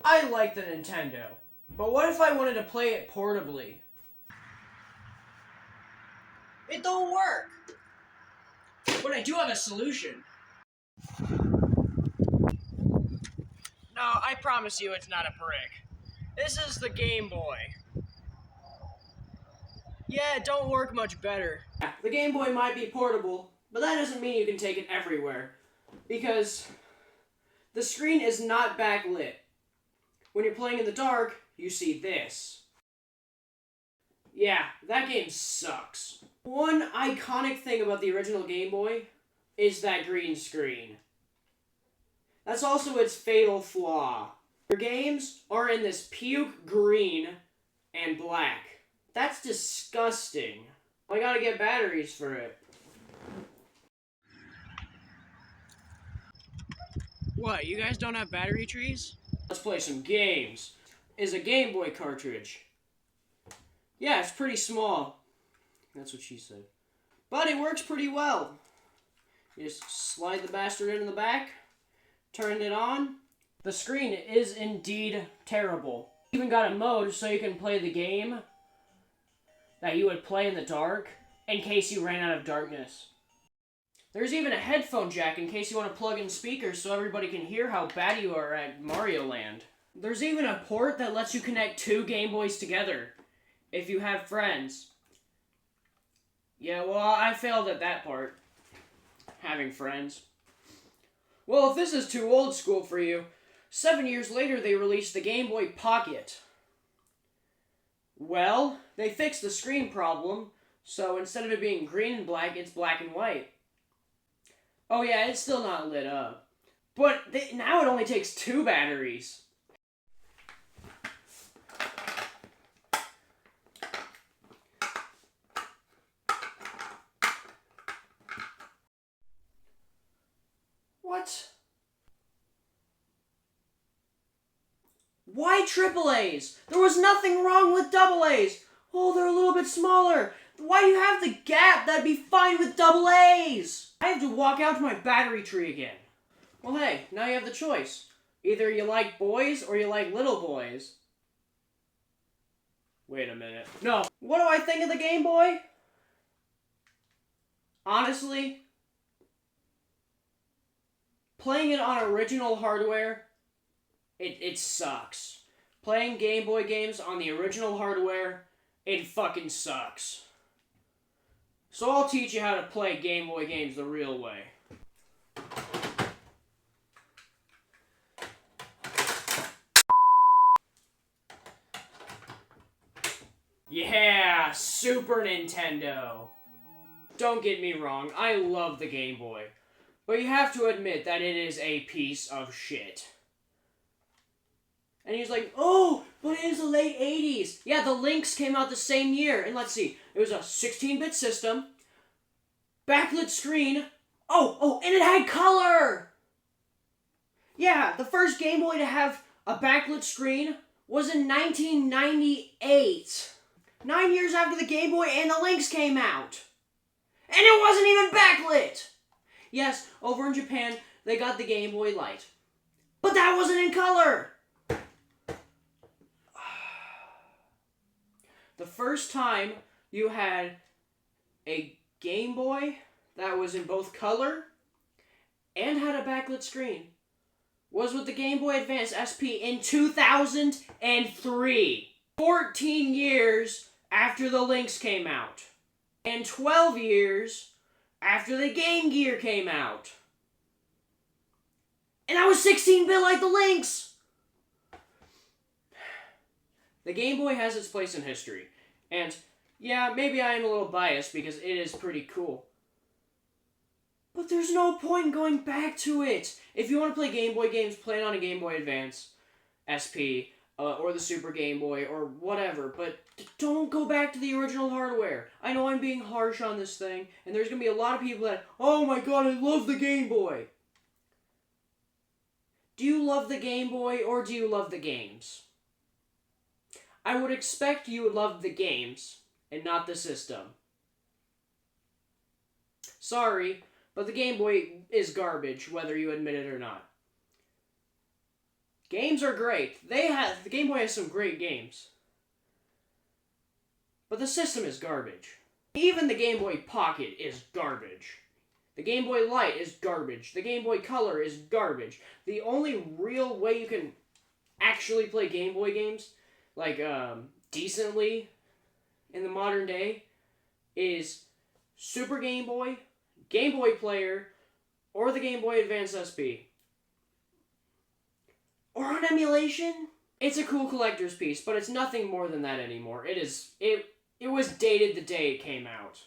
I like the Nintendo, but what if I wanted to play it portably? It don't work. But I do have a solution. No, I promise you it's not a brick. This is the Game Boy. Yeah, it don't work much better. The Game Boy might be portable, but that doesn't mean you can take it everywhere. Because the screen is not backlit. When you're playing in the dark, you see this. Yeah, that game sucks. One iconic thing about the original Game Boy is that green screen. That's also its fatal flaw. Your games are in this puke green and black. That's disgusting. I gotta get batteries for it. What, you guys don't have battery trees? Let's play some games. Is a Game Boy cartridge. Yeah, it's pretty small. That's what she said. But it works pretty well. You just slide the bastard in the back, turn it on. The screen is indeed terrible. Even got a mode so you can play the game that you would play in the dark in case you ran out of darkness. There's even a headphone jack in case you want to plug in speakers so everybody can hear how bad you are at Mario Land. There's even a port that lets you connect two Game Boys together if you have friends. Yeah, well, I failed at that part. Having friends. Well, if this is too old school for you, 7 years later they released the Game Boy Pocket. Well, they fixed the screen problem, so instead of it being green and black, it's black and white. Oh yeah, it's still not lit up. But now it only takes 2 batteries. What? Why AAAs? There was nothing wrong with AA's. Oh, they're a little bit smaller. Why do you have the gap? That'd be fine with AA's. I have to walk out to my battery tree again. Well, hey, now you have the choice. Either you like boys or you like little boys. Wait a minute. No. What do I think of the Game Boy? Honestly, playing it on original hardware, it sucks. Playing Game Boy games on the original hardware, it fucking sucks. So I'll teach you how to play Game Boy games the real way. Yeah, Super Nintendo. Don't get me wrong, I love the Game Boy. But you have to admit that it is a piece of shit. And he's like, oh, but it is the late 80s. Yeah, the Lynx came out the same year. And let's see, it was a 16-bit system, backlit screen. Oh, and it had color! Yeah, the first Game Boy to have a backlit screen was in 1998. 9 years after the Game Boy and the Lynx came out. And it wasn't even backlit! Yes, over in Japan, they got the Game Boy Light. But that wasn't in color! The first time you had a Game Boy that was in both color and had a backlit screen was with the Game Boy Advance SP in 2003. 14 years after the Lynx came out. And 12 years after the Game Gear came out. And I was 16-bit like the Lynx! The Game Boy has its place in history. And, yeah, maybe I am a little biased because it is pretty cool. But there's no point in going back to it. If you want to play Game Boy games, play it on a Game Boy Advance SP, or the Super Game Boy, or whatever. But don't go back to the original hardware. I know I'm being harsh on this thing, and there's going to be a lot of people that, oh my god, I love the Game Boy. Do you love the Game Boy, or do you love the games? I would expect you would love the games, and not the system. Sorry, but the Game Boy is garbage, whether you admit it or not. Games are great. The Game Boy has some great games. But the system is garbage. Even the Game Boy Pocket is garbage. The Game Boy Light is garbage. The Game Boy Color is garbage. The only real way you can actually play Game Boy games, like, decently in the modern day, is Super Game Boy, Game Boy Player, or the Game Boy Advance SP. Or on emulation? It's a cool collector's piece, but it's nothing more than that anymore. It was dated the day it came out.